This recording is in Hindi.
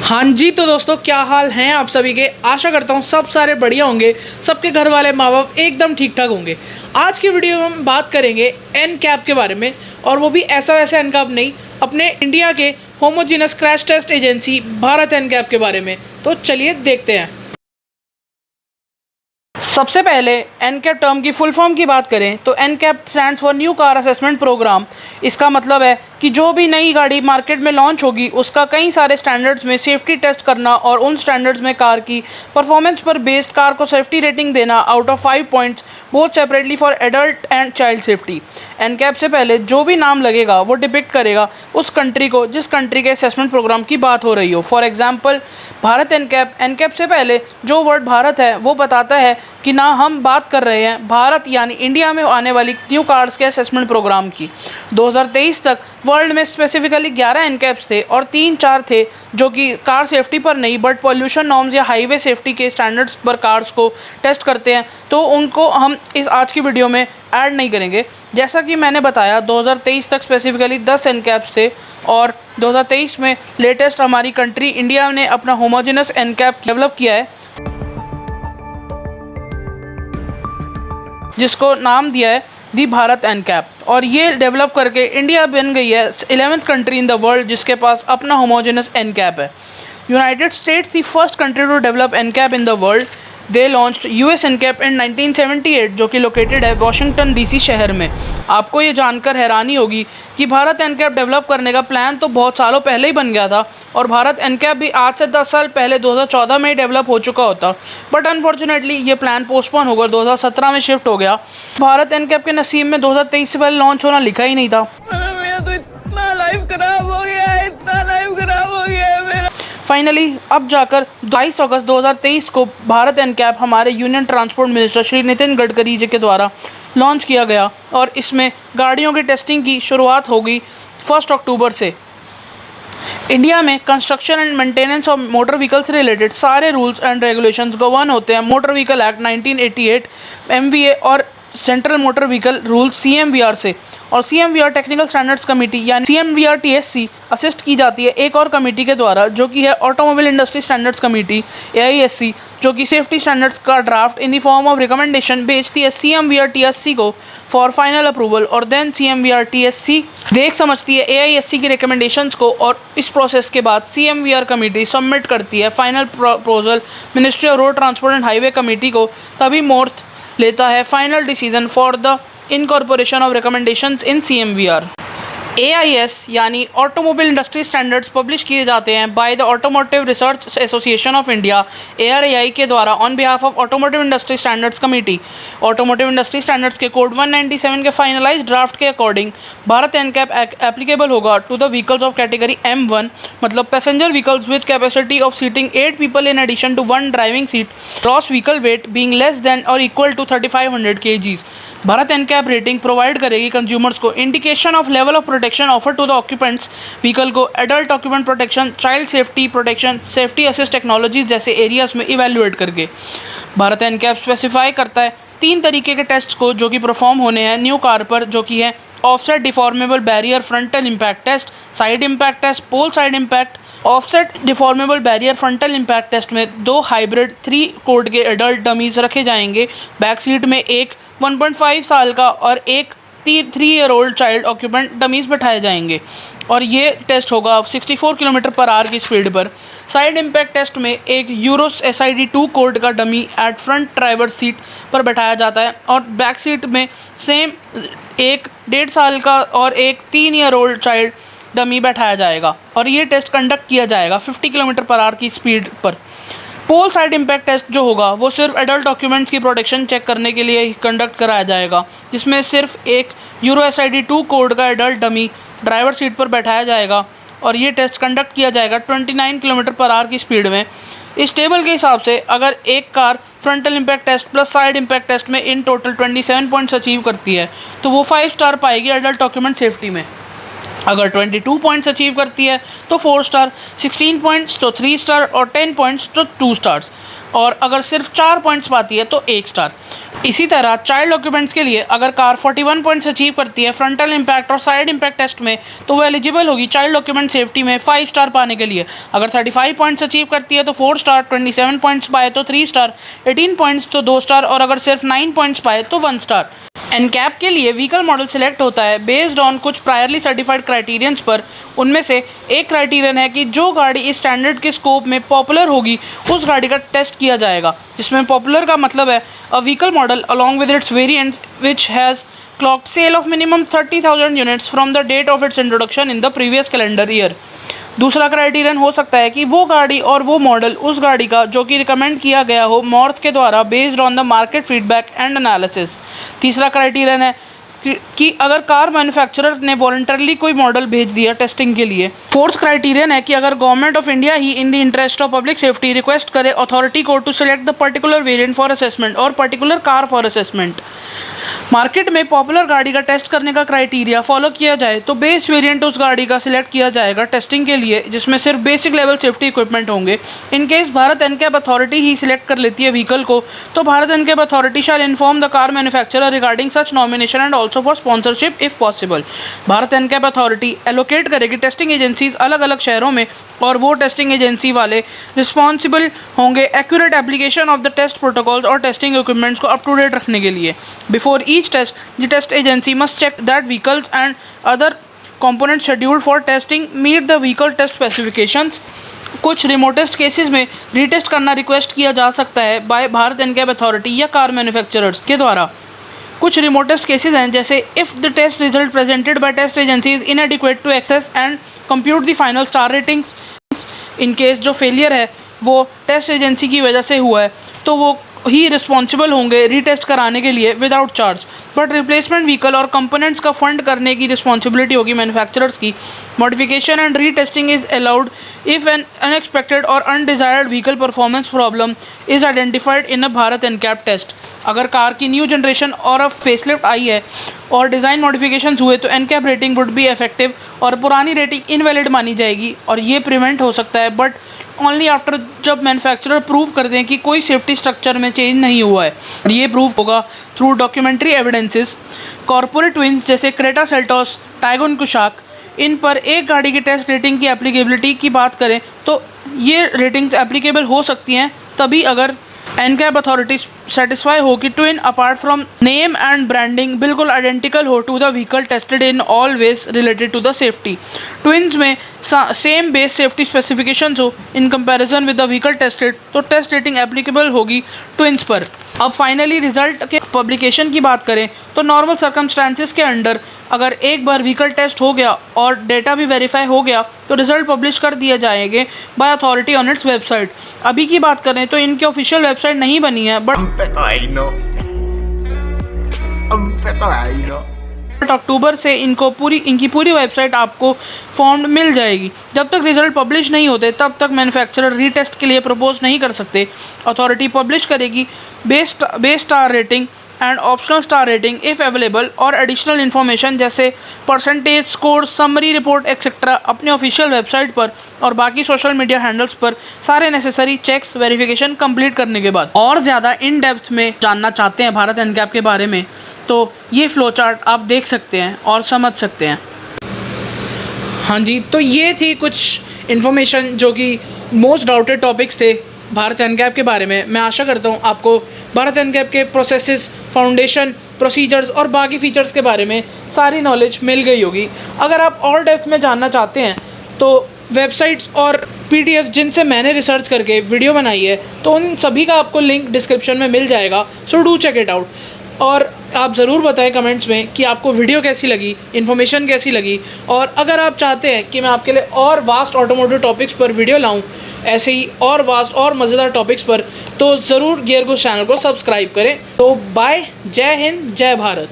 हाँ जी, तो दोस्तों क्या हाल हैं आप सभी के। आशा करता हूँ सब सारे बढ़िया होंगे, सबके घर वाले माँ बाप एकदम ठीक ठाक होंगे। आज की वीडियो में हम बात करेंगे एन कैप के बारे में, और वो भी ऐसा वैसा एन कैप नहीं, अपने इंडिया के homogeneous crash test agency Bharat NCAP के बारे में। तो चलिए देखते हैं। सबसे पहले एन कैप टर्म की फुल फॉर्म की बात करें तो NCAP stands for new car assessment programme. इसका मतलब है कि जो भी नई गाड़ी मार्केट में लॉन्च होगी उसका कई सारे स्टैंडर्ड्स में सेफ्टी टेस्ट करना और उन स्टैंडर्ड्स में कार की परफॉर्मेंस पर बेस्ड कार को सेफ्टी रेटिंग देना out of 5 points, both separately for adult and child safety. NCAP से पहले जो भी नाम लगेगा वो डिपिक्ट करेगा उस कंट्री को जिस कंट्री के असेसमेंट प्रोग्राम की बात हो रही हो। For example Bharat NCAP से पहले जो वर्ड भारत है वो बताता है कि ना हम बात कर रहे हैं भारत यानी इंडिया में आने वाली न्यू कार्स के असेसमेंट प्रोग्राम की। 2023 तक वर्ल्ड में स्पेसिफिकली 11 एन कैप्स थे और 3-4 थे जो कि कार सेफ्टी पर नहीं बट पॉल्यूशन नॉर्म्स या हाईवे सेफ्टी के स्टैंडर्ड्स पर कार्स को टेस्ट करते हैं, तो उनको हम इस आज की वीडियो में ऐड नहीं करेंगे। जैसा कि मैंने बताया 2023 तक स्पेसिफिकली 10 एन कैप्स थे और 2023 में लेटेस्ट हमारी कंट्री इंडिया ने अपना होमोजेनस एन कैप डेवलप किया है जिसको नाम दिया है दी भारत एन कैप, और ये डेवलप करके इंडिया बन गई है 11th country in the world जिसके पास अपना होमोजेनस एन कैप है। United States the first country to develop NCAP in the world. They launched US NCAP in 1978 जो कि लोकेटेड है वाशिंगटन डीसी शहर में। आपको ये जानकर हैरानी होगी कि भारत एन कैप डेवलप करने का प्लान तो बहुत सालों पहले ही बन गया था और भारत एन कैप भी आज से 10 साल पहले 2014 में ही डेवलप हो चुका होता, बट अनफॉर्चुनेटली ये प्लान पोस्टपोन होकर 2017 में शिफ्ट हो गया। भारत एन कैप के नसीब में 2023 से पहले लॉन्च होना लिखा ही नहीं था। मेरा तो इतना लाइफ खराब हो गया है, इतना लाइफ खराब हो गया है मेरा। फाइनली अब जाकर 22 अगस्त 2023 को भारत एन कैप हमारे union transport minister Shri Nitin Gadkari ji के द्वारा लॉन्च किया गया और इसमें गाड़ियों की टेस्टिंग की शुरुआत हो गई 1 अक्टूबर से। इंडिया में construction and maintenance of motor vehicle से रिलेटेड सारे रूल्स एंड रेगुलेशंस गवर्न होते हैं मोटर व्हीकल एक्ट 1988, एमवीए और सेंट्रल मोटर व्हीकल रूल सीएमवीआर से। और सीएमवीआर टेक्निकल स्टैंडर्ड्स कमेटी यानी सीएमवीआर टीएससी असिस्ट की जाती है एक और कमेटी के द्वारा जो कि है ऑटोमोबाइल इंडस्ट्री स्टैंडर्ड्स कमेटी एआईएससी, जो कि सेफ्टी स्टैंडर्ड्स का draft in the form of recommendation भेजती है सीएमवीआर टीएससी को फॉर फाइनल अप्रूवल, और देन सीएमवीआर टीएससी देख समझती है एआईएससी की रिकमेंडेशंस को और इस प्रोसेस के बाद सीएमवीआर कमेटी सबमिट करती है final proposal ministry of road transport and highway committee को, तभी मोर्थ लेता है final decision for the incorporation of recommendations in CMVR. AIS यानी ऑटोमोबाइल इंडस्ट्री स्टैंडर्ड्स पब्लिश किए जाते हैं by the automotive research association of India ARAI के द्वारा on behalf of automotive industry standards committee. Automotive industry standards के कोड 197 के फाइनलाइज ड्राफ्ट के according Bharat NCAP applicable होगा to the vehicles of category M1, मतलब passenger vehicles with capacity of seating 8 people in addition to 1 driving seat, gross vehicle weight being less than और equal to 3500 kgs। Bharat NCAP rating provide करेगी कंज्यूमर्स को indication of level of protection offer to the occupants vehicle को, adult occupant protection, child safety protection, safety assist technologies जैसे एरियाज में इवेल्युएट करके। भारत एन कैप स्पेसिफाई करता है 3 तरीके के टेस्ट को जो कि परफॉर्म होने हैं न्यू कार पर, जो कि है offset deformable barrier frontal impact test, side impact test, pole side impact. Offset deformable barrier frontal impact test में 2 हाइब्रिड 3 कोड के एडल्ट डमीज रखे जाएंगे, बैक सीट में एक 1.5 साल का और एक 3 year old child occupant dummies बैठाए जाएंगे और ये टेस्ट होगा 64 किलोमीटर पर आवर की स्पीड पर। साइड इम्पैक्ट टेस्ट में एक यूरो SID2 कोड का dummy at front driver seat पर बैठाया जाता है और बैक सीट में सेम एक 1.5 साल का और एक 3 ईयर ओल्ड चाइल्ड डमी बैठाया जाएगा और ये टेस्ट कंडक्ट किया जाएगा 50 किलोमीटर पर आवर की स्पीड पर। पोल साइड इम्पैक्ट टेस्ट जो होगा वो सिर्फ एडल्ट डॉक्यूमेंट्स की प्रोटेक्शन चेक करने के लिए ही कंडक्ट कराया जाएगा, जिसमें सिर्फ एक यूरो SID2 कोड का एडल्ट डमी ड्राइवर सीट पर बैठाया जाएगा और ये टेस्ट कंडक्ट किया जाएगा 29 किलोमीटर पर आवर की स्पीड में। इस टेबल के हिसाब से अगर एक car frontal impact test plus side impact test में इन टोटल 27 पॉइंट्स अचीव करती है तो वो 5 स्टार पाएगी एडल्ट डॉक्यूमेंट सेफ्टी में। अगर 22 पॉइंट्स अचीव करती है तो 4 स्टार, 16 पॉइंट्स तो 3 स्टार और 10 पॉइंट्स तो 2 स्टार्स, और अगर सिर्फ 4 पॉइंट्स पाती है तो 1 स्टार। इसी तरह चाइल्ड डॉक्यूमेंट्स के लिए अगर कार 41 पॉइंट्स अचीव करती है फ्रंटल इम्पैक्ट और साइड इम्पैक्ट टेस्ट में तो वो एलिजिबल होगी चाइल्ड डॉक्यूमेंट सेफ्टी में 5 स्टार पाने के लिए। अगर 35 पॉइंट्स अचीव करती है तो 4 स्टार, 27 पॉइंट्स पाए तो 3 स्टार, 18 पॉइंट्स तो 2 स्टार, और अगर सिर्फ 9 पॉइंट्स पाए तो 1 स्टार। एनकैप के लिए व्हीकल मॉडल सिलेक्ट होता है बेस्ड ऑन कुछ प्रायरली सर्टिफाइड क्राइटेरियंस पर। उनमें से एक क्राइटेरियन है कि जो गाड़ी इस स्टैंडर्ड के स्कोप में पॉपुलर होगी उस गाड़ी का टेस्ट किया जाएगा, जिसमें पॉपुलर का मतलब है a vehicle model along with its variants which has clocked sale of minimum 30,000 units from the date of its introduction in the previous calendar year। दूसरा क्राइटेरियन हो सकता है कि वो गाड़ी और वो मॉडल उस गाड़ी का जो कि रिकमेंड किया गया हो मॉर्थ के द्वारा based on the market feedback and analysis. तीसरा क्राइटेरियन है कि अगर कार मैन्युफैक्चरर ने वॉलंटरली कोई मॉडल भेज दिया टेस्टिंग के लिए। फोर्थ क्राइटेरियन है कि अगर गवर्नमेंट ऑफ इंडिया ही in the interest of public safety request करे अथॉरिटी को to select the particular variant for assessment और particular car for assessment. Market में पॉपुलर गाड़ी का टेस्ट करने का क्राइटेरिया फॉलो किया जाए तो बेस वेरिएंट उस गाड़ी का सिलेक्ट किया जाएगा टेस्टिंग के लिए, जिसमें सिर्फ बेसिक लेवल सेफ्टी इक्विपमेंट होंगे। In case Bharat NCAP authority ही सिलेक्ट कर लेती है व्हीकल को तो Bharat NCAP authority shall inform the car manufacturer regarding such nomination and also for sponsorship if possible. Bharat NCAP authority allocate करेगी टेस्टिंग एजेंसीज अलग अलग शहरों में और वो टेस्टिंग एजेंसी वाले रिस्पॉन्सिबल होंगे accurate application of the test protocols और टेस्टिंग इक्विपमेंट्स को अप टू डेट रखने के लिए। Before each test, the test agency must check that vehicles and other components scheduled for testing meet the vehicle test specifications। कुछ रिमोटेस्ट केसेस में रीटेस्ट करना रिक्वेस्ट किया जा सकता है बाय भारत एनकैप अथॉरिटी या कार मैन्युफैक्चरर्स के द्वारा। कुछ रिमोटेस्ट केसेस हैं जैसे if the test result presented by test agency is inadequate to access and compute the final star ratings. In case जो फेलियर है वो टेस्ट एजेंसी की वजह से हुआ है तो वो ही रिस्पॉन्सिबल होंगे रीटेस्ट कराने के लिए without charge, but replacement vehicle और कंपोनेंट्स का फंड करने की रिस्पॉन्सिबिलिटी होगी मैन्युफैक्चरर्स की। Modification and retesting is allowed if an unexpected और undesired vehicle performance problem is identified in a Bharat NCAP test. अगर कार की न्यू जनरेशन और अब फेसलिफ्ट आई है और डिज़ाइन मॉडिफिकेशंस हुए तो NCAP rating would be effective और पुरानी रेटिंग इनवैलिड मानी जाएगी, और ये प्रिवेंट हो सकता है बट ओनली आफ्टर जब मैन्युफैक्चरर प्रूव कर दें कि कोई सेफ्टी स्ट्रक्चर में चेंज नहीं हुआ है। और ये प्रूव होगा through documentary evidences. Corporate twins जैसे क्रेटा सेल्टोस, टाइगोन कुशाक, इन पर एक गाड़ी की टेस्ट रेटिंग की एप्लीकेबिलिटी की बात करें तो ये रेटिंग्स एप्लीकेबल हो सकती हैं तभी अगर एनकैप अथॉरिटी सेटिस्फाई हो कि twin apart from name and branding बिल्कुल आइडेंटिकल हो to the vehicle tested in all ways related to the safety. Twins में सेम बेस सेफ्टी स्पेसिफिकेशंस हो in comparison with the vehicle tested तो टेस्ट रेटिंग एप्लीकेबल होगी ट्विन्स पर। अब फाइनली रिजल्ट के पब्लिकेशन की बात करें तो नॉर्मल सर्कमस्टांसिस के अंडर अगर एक बार व्हीकल टेस्ट हो गया और डेटा भी वेरीफाई हो गया तो रिजल्ट पब्लिश कर दिए जाएंगे by authority on its website. अभी की बात करें तो इनकी ऑफिशियल वेबसाइट नहीं बनी है बट अक्टूबर से इनकी पूरी वेबसाइट आपको फॉर्म मिल जाएगी। जब तक रिजल्ट पब्लिश नहीं होते तब तक मैन्युफैक्चरर रीटेस्ट के लिए प्रपोज नहीं कर सकते। अथॉरिटी पब्लिश करेगी base star rating and optional star rating if available और एडिशनल इन्फॉर्मेशन जैसे percentage score, summary report etcetera अपनी ऑफिशियल वेबसाइट पर और बाकी सोशल मीडिया हैंडल्स पर सारे नेसेसरी चेक्स वेरिफिकेशन कंप्लीट करने के बाद। और ज़्यादा इन डेप्थ में जानना चाहते हैं भारत एनकैप के बारे में तो ये फ्लो चार्ट आप देख सकते हैं और समझ सकते हैं। हाँ जी, तो ये थी कुछ इन्फॉर्मेशन जो कि मोस्ट डाउटेड टॉपिक्स थे भारत एनकैप के बारे में। मैं आशा करता हूँ आपको भारत एनकैप के प्रोसेसेस, फाउंडेशन, प्रोसीजर्स और बाकी फ़ीचर्स के बारे में सारी नॉलेज मिल गई होगी। अगर आप और डेप्थ में जानना चाहते हैं तो वेबसाइट्स और PDF जिनसे मैंने रिसर्च करके वीडियो बनाई है तो उन सभी का आपको लिंक डिस्क्रिप्शन में मिल जाएगा, so do check it out. और आप ज़रूर बताएं कमेंट्स में कि आपको वीडियो कैसी लगी, इन्फॉर्मेशन कैसी लगी, और अगर आप चाहते हैं कि मैं आपके लिए और वास्ट ऑटोमोटिव टॉपिक्स पर वीडियो लाऊं, ऐसे ही और वास्ट और मज़ेदार टॉपिक्स पर, तो ज़रूर गियर गुज चैनल को सब्सक्राइब करें। तो बाय, जय हिंद, जय भारत।